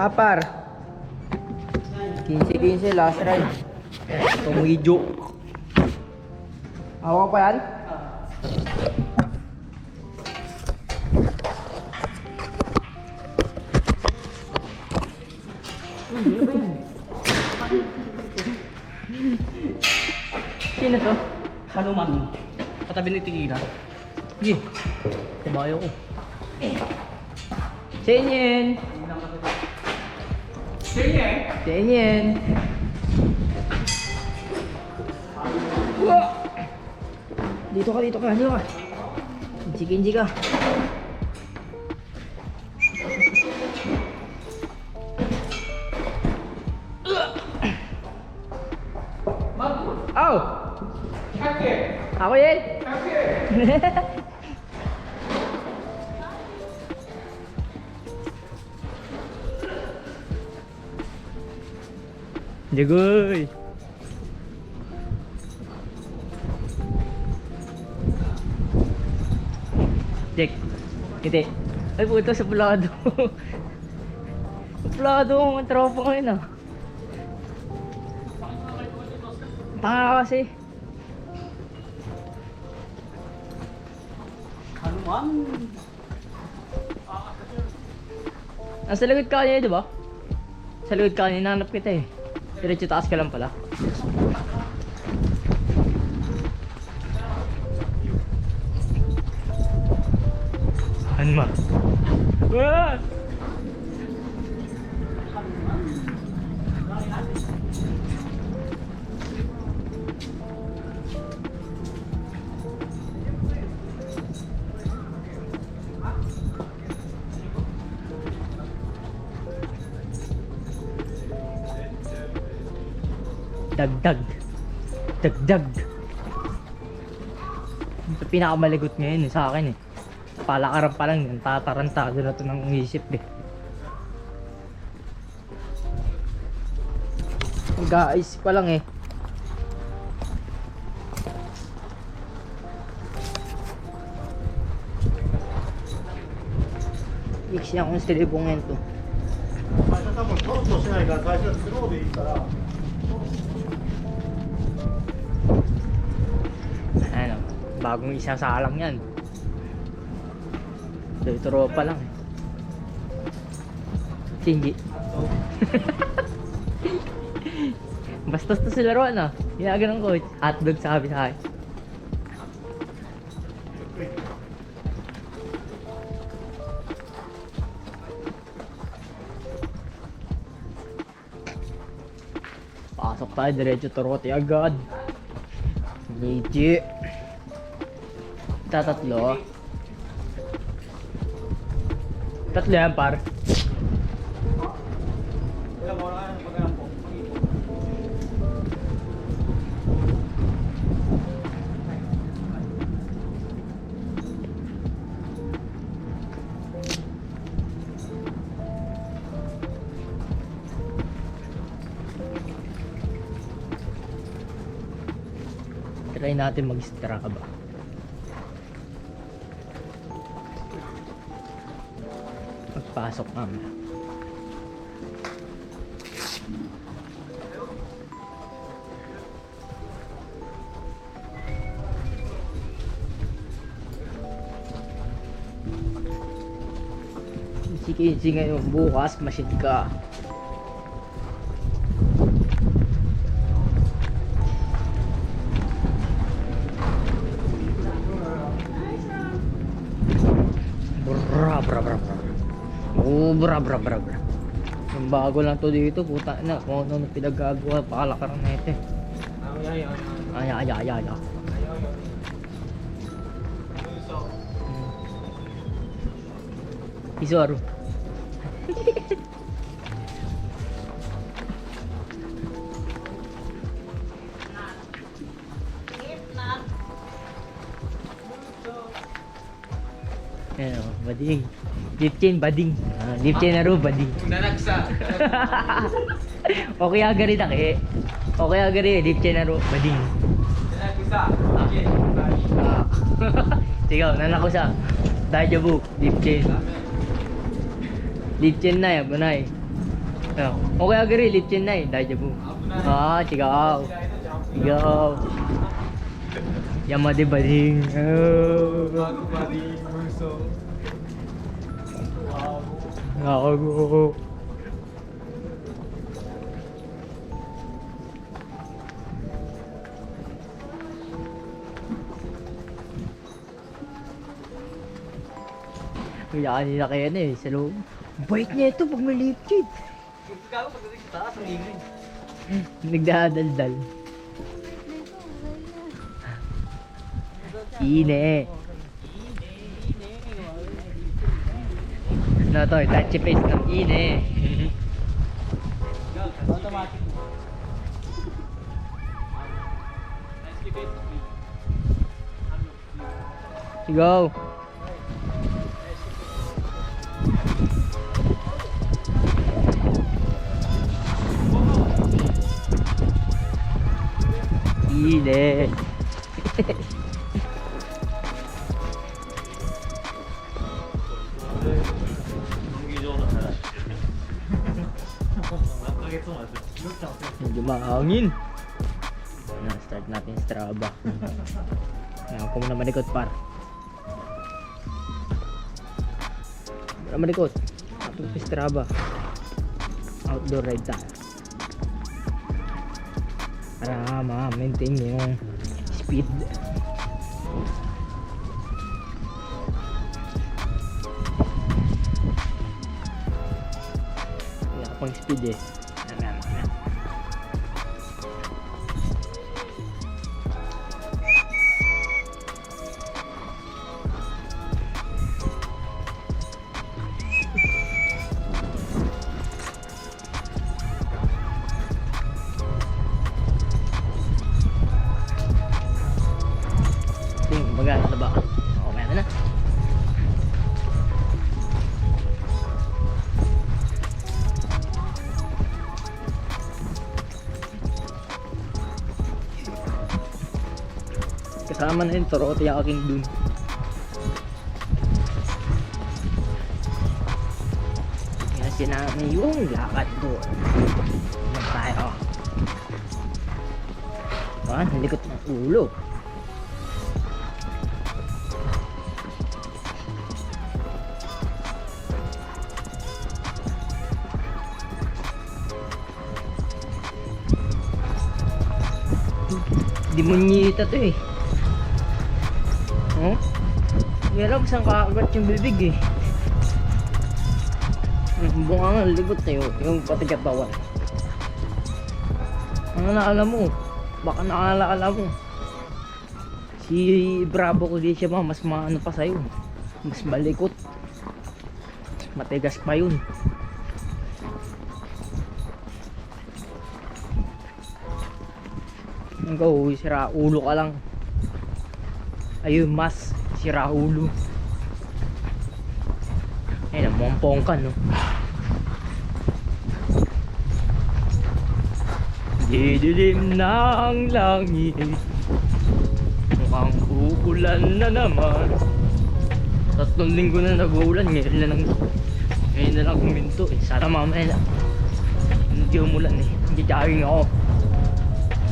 Apar. 15-15 last ride. Tumidyo. Hawa pa yan? Sino to? Hanuman. Katabi ni Tigina. Sige. Kumayo ko. Senyen. Senyen. Wah. Dito ka, dito ka, dito ka. Kinji ka. Aw! Ako yan! Jagoy! Check. Hindi. Ay puto, suplado. Suplado ang tropa ngayon ah. Tanga kasi. Hanuman. Nasa likod ka kanina, di ba? Sa likod ka kanina, nanap kita eh. Diretso taas ka lang pala. Hanma. Wah! Dagdag. Dagdag. Ito pinakamaligot ngayon sa akin eh. Palakaran pa lang yan. Tatarantado na ito ng isip eh. Guys pa lang eh. Mix niya kung silibong yan to. 会社多分トロッとしないから最初はスローでいいから。 Ano, bagong isa sa alang yan. Tropa lang eh. Shinji. Bastos to sila roon ah. Ginagawa ng coach. Hotdog sabi sa akin. Pasok tayo, diretso Torote agad. Legit. Tatlo. Tatlo yan par. Try natin mag-extra ka ba? Magpasok kami. Sige ngayon, bukas masid ka. Bra. Yung bago lang to dito, puta na, kung ano pinagagawa, pakalakaran na ito eh. Ay. Isoru. Ayan o, bading. Lip chain, bading. Lip chain na ro, bading. Nanagsa. Okay agari na kaya. Okay agari, lip chain na ro, bading. Nanagsa. Sigaw, nanako siya. Dahil yung book, lip chain. Lip chain na yan, bunay. Okay, agree. Litchin na eh. Daija bu. Ah, sigaw. Sigaw. Yamade bading. Gago. Kaya kanina kaya na eh, sa loob. Bait niya ito pag may lipchit. Gago pagdating sa taas, ang ingay. Nagdadaldal. Ine. No to, touchy face ng ine. Automatic. Go. Ine. Medyo mahangin. Na-start natin Strava. Ngayon ko muna malikot par. Muna malikot. Atong Strava. Outdoor ride tayo. Para ma-maintain yung speed. Wala ka pang speed eh. Baga, ito ba? Okay na na. Kasama na yun, torote aking dun. Kaya sinami yung lakad doon. Yan tayo. Ah, likot ng ulo. Demonyita to eh. Oh? Meron isang kakagat yung bibig eh. Bunga nga, libot na yun. Yung pati katawan. Ano naala mo? Baka naala mo. Si Bravo ko di siya mas maano pa sa'yo. Mas malikot. Matigas pa yun. Ikaw, sira ulo ka lang. Ayun, mas sira ulo. Ayun, namumpong ka, no? Didilim na ang langit. Mukhang uulan na naman. 3 linggo na nag-uulan. Ngayon na lang kuminto eh. Sana mamaya na hindi umulan eh. Hindi jogging ako.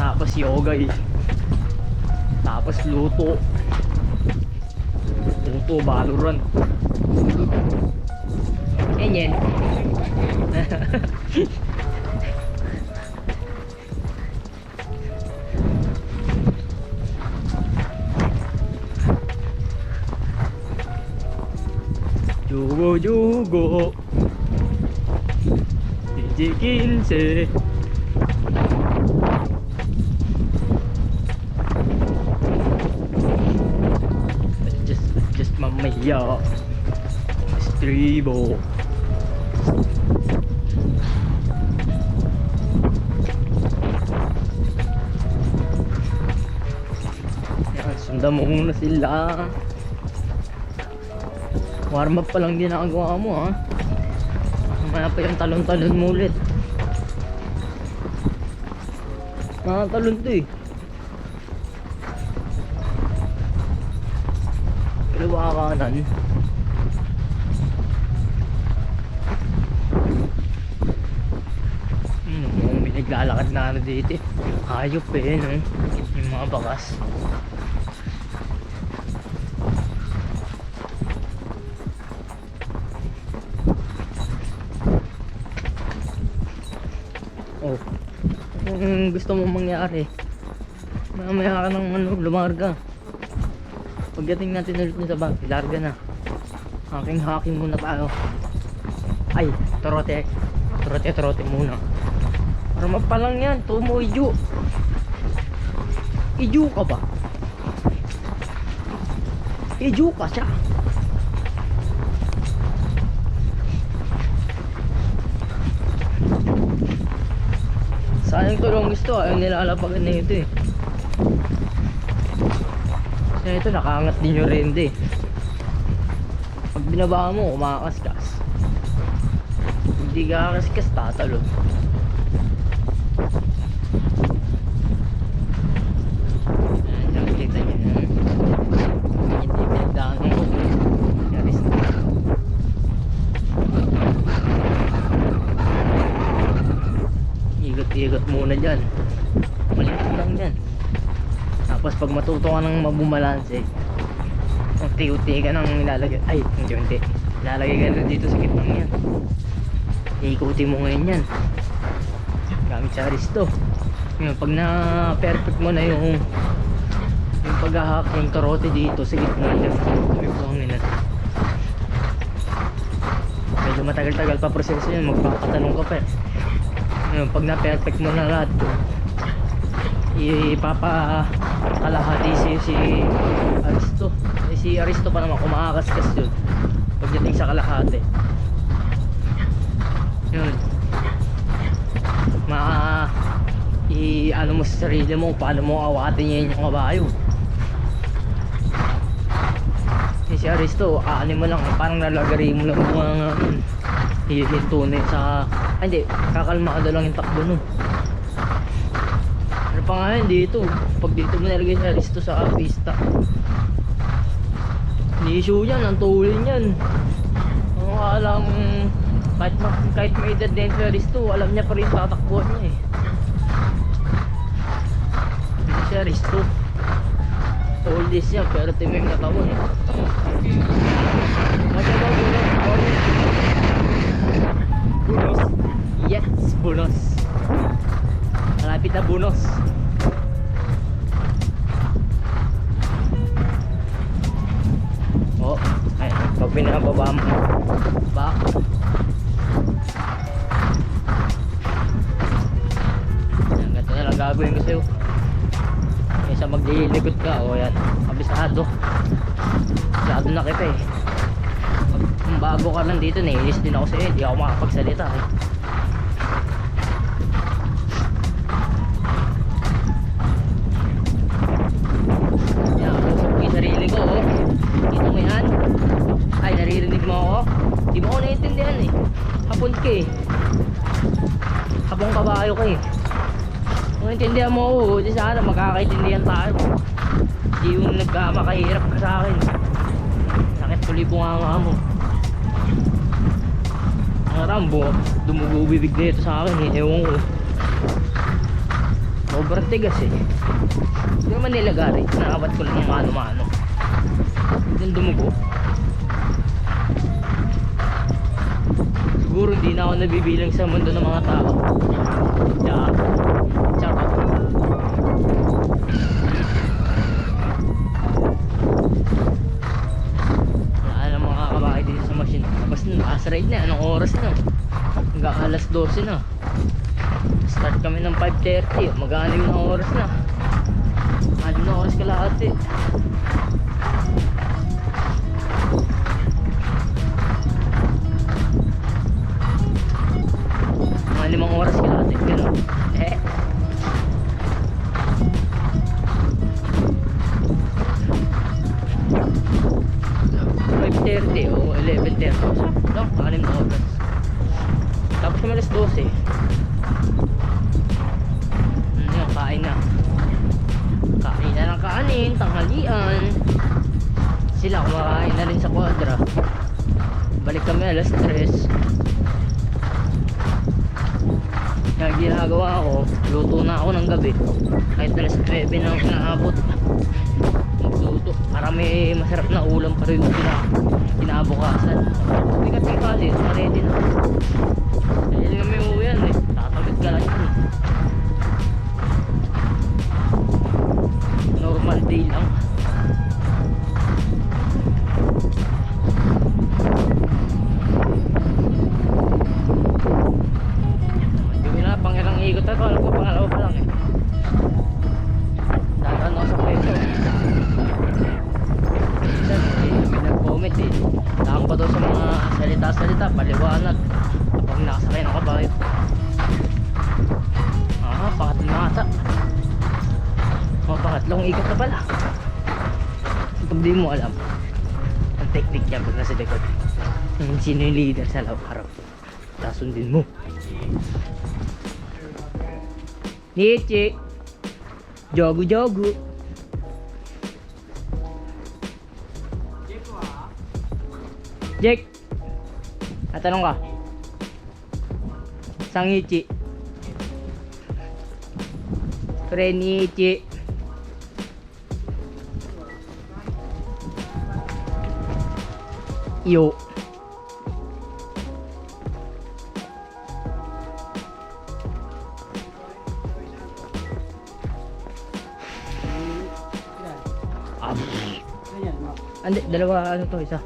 Tapos yoga eh. Tapos luto. Luto, Valorant. Yan. Jugo. DJ 15. Just mamaya. Stribo. Yan, sundan mo muna sila. Warm up pa lang ginagawa mo ha. Mamaya pa yung talon-talon mo ulit. Nakatalon to eh. Kaliwa kanan. May naglalakad na ano dito. Hayop eh, no? Yung mga bakas. Oh. Kung gusto mong mangyari, mamaya ka ng ano, lumarga. Pagdating natin ulit sa bahay, larga na. Hacking muna tayo. Ay, trote muna. Para mapalang yan, tumo ijo. Ijo ka ba? Ijo ka siya. Sayang to lang gusto, ayaw nilalapagan na ito eh. Kasi ito nakaangat din yung rende. Pag binaba mo, kumakaskas. Hindi ka kaskas, tatalo. Ayan, nakikita nyo na. Hindi pinagdaan ng hook. Yaris na. Ikot muna dyan. Maliit lang dyan. Tapos pag matuto ka ng mabumalanse, unti-unti ka nang ilalagay. Ay, unti-unti. Ilalagay ka na dito sa gitnang yan. Ikutin mo ngayon yan. Gamit sa aristo. Ngayon, pag na-perfect mo na yung paghahak ng karote dito sa gitna yan. May buhangin na. Medyo matagal-tagal pa proseso yan. Magpapatanong ka pa eh. Ngayon, pag na-perfect mo na lahat, ipapakalahati si Aristo. Si Aristo pa naman kumakaskas yun pagdating sa kalahati. Yun, ano mo sa sarili mo, paano mo awatin yan yung kabayo. Si Aristo, aanin mo lang, parang nalagari mo lang mga hihinto na sa hindi, kakalma ka lang yung takbo nun. Ano pa nga yun dito, pag dito mo nalagay si Aristo sa pista, hindi issue yan, ang tulin yan. Ano ka alam, kahit may edad din si Aristo, alam niya pa rin tatakbuhan niya eh. Hindi si Aristo oldies yan, pero timing katawan eh. Masyadong bunos. Yes, bunos. Malapit na bunos. Oh, ay, pag pinababa mo back. Yan, ganito na lang gagawin ko sa'yo. Kaysa maglilikod ka, o yan, kabisado. Kabisado na kita eh. Kung bago ka lang dito, naiinis din ako sa'yo, hindi ako makapagsalita eh. Yan, kausap ko yung sarili ko, oh. Dito mo yan. Ay, naririnig mo ako. Di mo ako naiintindihan eh. Hapon ka eh. Habang kabayo ka eh. Kung naintindihan mo ako, di sana magkakaintindihan tayo. Di yung nagkamakahirap ka sa akin. Sakit tuloy bunganga mo. Ang Rambo, dumugo bibig na ito sa akin eh. Ewan ko. Sobrang tigas eh. Hindi naman nilagari. Nakabot ko lang ng mano-mano. Yung dumugo. Siguro hindi na ako nabibilang sa mundo ng mga tao. Tsaka wala na mga kabahay dito sa machine. Tapos last ride na, anong oras na? Hanggang alas 12 na. Start kami ng 5:30. Mag-anim na oras na. Anim na oras kalahati. Mga 5 oras kalahati. Ganun. 5:30 o 11:30. Lang, 6 na oras. Tapos kami alas 12. Yun, kain na. Kain na ng kanin, tanghalian. Sila kumakain na rin sa kwadra. Balik kami alas 3. Kaya ginagawa ko, luto na ako ng gabi. Kahit alas 9 na naabot. Magluto. Para may masarap na ulam pa rin yung kinabukasan. Hindi ka tingkali, ready na. Dahil nga may uwi yan eh. Tatagad ka lang yun. Normal day lang. Ikot ako, alam ko pangalawa pa lang eh. Dadaan ako sa presyo. Minsan may nag-comment eh. Takang pa daw sa mga salita-salita, paliwanag kapag nakasakay ng kabayo. Pangatlong na ata. Pangatlong ikot na pala. Pag di mo alam ang technique niya pag nasa likod, sino yung leader sa harap, sundin mo. Nichi Jogu jogu Jake, tanong ka sang Nichi pre Nichi yo andi, dalawa ano to, isa.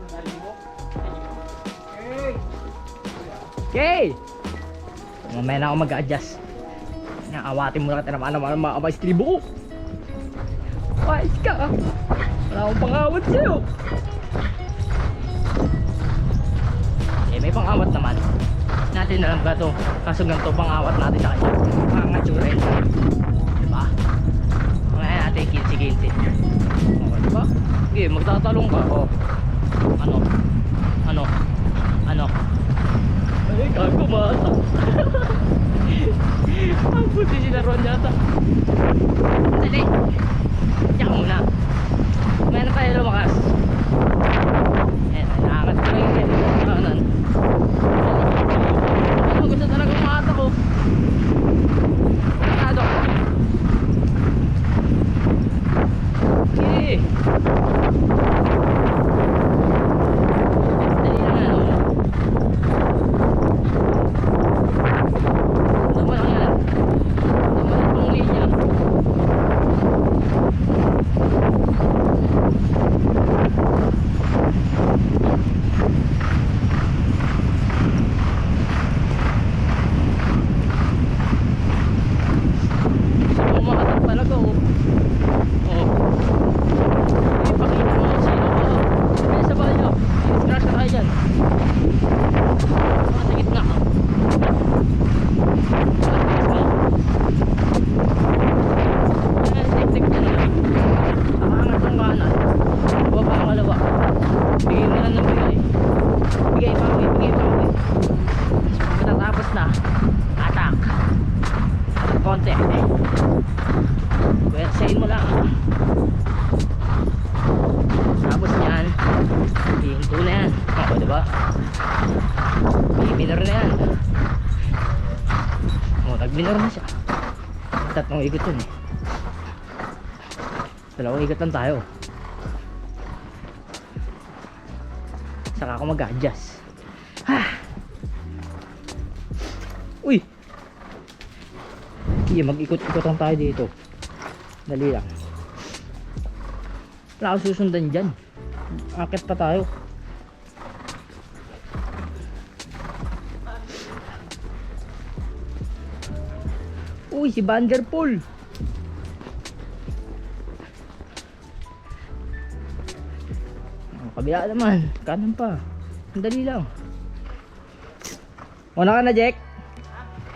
Okay! Mamaya na ako mag-adjust. Awatin mo na kita naman mga istribo ko. Pais ka! Wala akong pangawat sa'yo. Eh, may pangawat naman. Natin alam ka to. Kaso ganito pangawat natin sa kanya. Mga natsurel. Diba? Ngayon natin 15-15. Okay, diba? Okay, magtatalong ka. Oh. Ano? Ay, kagumata. Ang puti si Laron yata. Dali. Diyan ka muna. Mayroon tayo lumakas. Nakangat ko yung kanan. Gusto talaga umata ko. Nakado ko. Okay. Pwersahin mo lang. Tapos yan, hihinto na yan. O, diba? Minor na yan. O, nag-minor na siya. Tatlong ikot yun eh. Dalawang ikot lang tayo. Saka ako mag-adjust. Uy! Sige, mag-ikot-ikot lang tayo dito. Dali lang. Wala akong susundan dyan. Akit pa tayo. Uy, si Vanderpool. Kabila naman. Kanan pa. Dali lang. Muna ka na, Jack?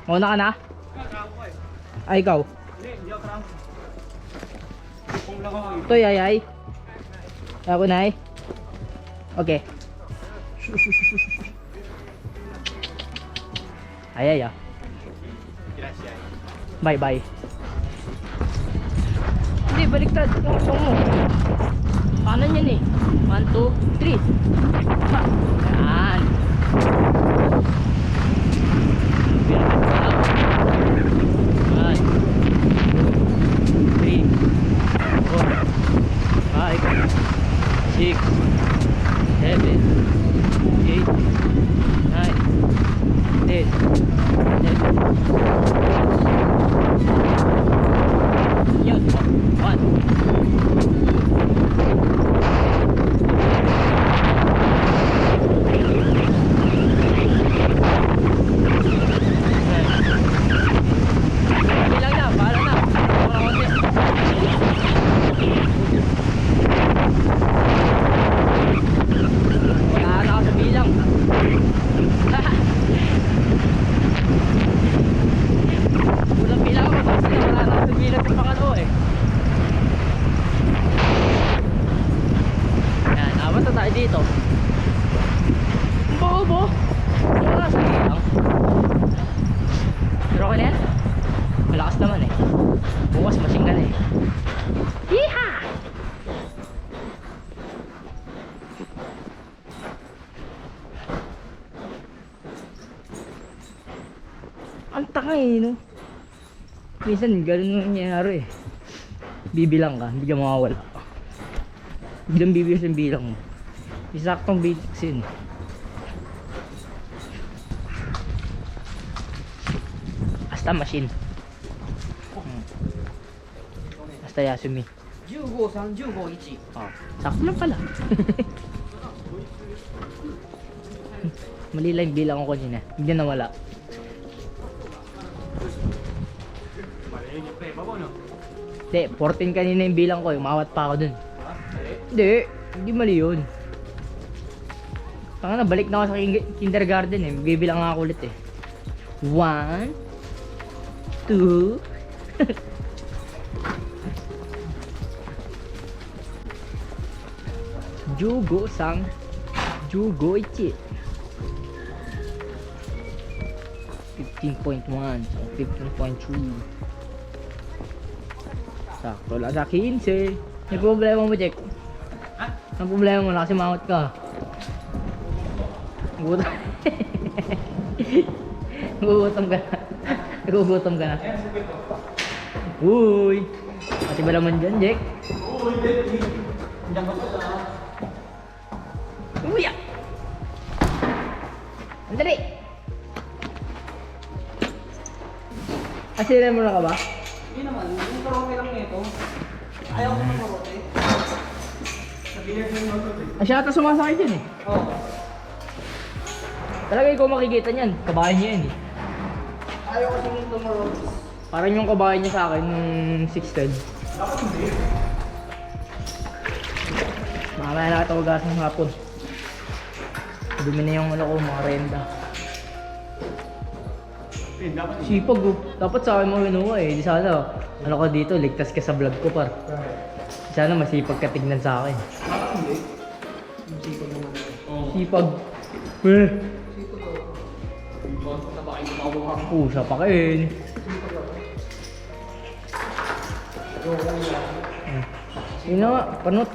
Muna ka na? Ay, ikaw? Hindi ako lang. Kung lang ako. Ito, yayay. Ako na eh. Okay. Ay, ah. Bye, bye. Hindi, baliktad. Tungtong mo. Kanan yan eh. 1, 2, 3. Ha. Yan. 1, 2, 3, 4, 5, 6, 7, 8, 9, 10, 11. Yun, 1. Bilang na, bahala na. Para konti. Wala na ako sa bilang. Unang bilang ako, tapos wala na ako sa bilang sa pangalawa eh. Yan, apat na tayo dito. Bobo! Wala sa bilang. Pero okay na yan? Malakas naman eh. Bukas masing ka na eh. Yeeha! Ang tanga eh, no? Minsan ganun yung nangyayari eh. Bibilang ka, hindi ka mawawala. Biglang bibilang sa bilang mo. Isaktong basics yun. Basta machine. Basta Yasumi. 15、30、15、1。 Oh, sakto lang pala. Mali lang yung bilang ko kanina. Hindi na nawala. Hindi, 14 kanina yung bilang ko. Umawat pa ako dun. Hindi mali yun. Tanga na, balik na ako sa kindergarten eh. Bibilang nga ako ulit eh. 1, 2. Jugo-sang Jugo-ichi. 15.1, 15.3. Sakto lang sa 15. May problema mo, Jack? Ha? Ang problema mo na kasi mangot ka. Gutom. Gugutom ka na. Nagugutom ka na. Uy! Pati ba naman dyan, Jack? Uy! Andali! Asirin mo na ka ba? Hindi naman, yung karote lang nito. Ayaw ko ng karote. Sabihin ko yung karote. Asya ata sumasakay dyan eh. Oo. Talaga ikaw makikita niyan. Kabayan niya yan eh. Ayaw ko sa mga karote. Parang yung kabayan niya sa akin nung 6'10". Mamaya na kita hugasan ng hapon. Dumi na yung ano ko, mga renda. Sipag oh. Dapat sa akin mo kinuha eh. Di sana, ano ka dito, ligtas ka sa vlog ko par. Di sana masipag ka tignan sa akin. Hindi. Yung sipag naman. Sipag. Eh. Sipag ako. Sipag na ba kayo gumawa ka? Pusa pa kayo eh. Yun na nga, panot.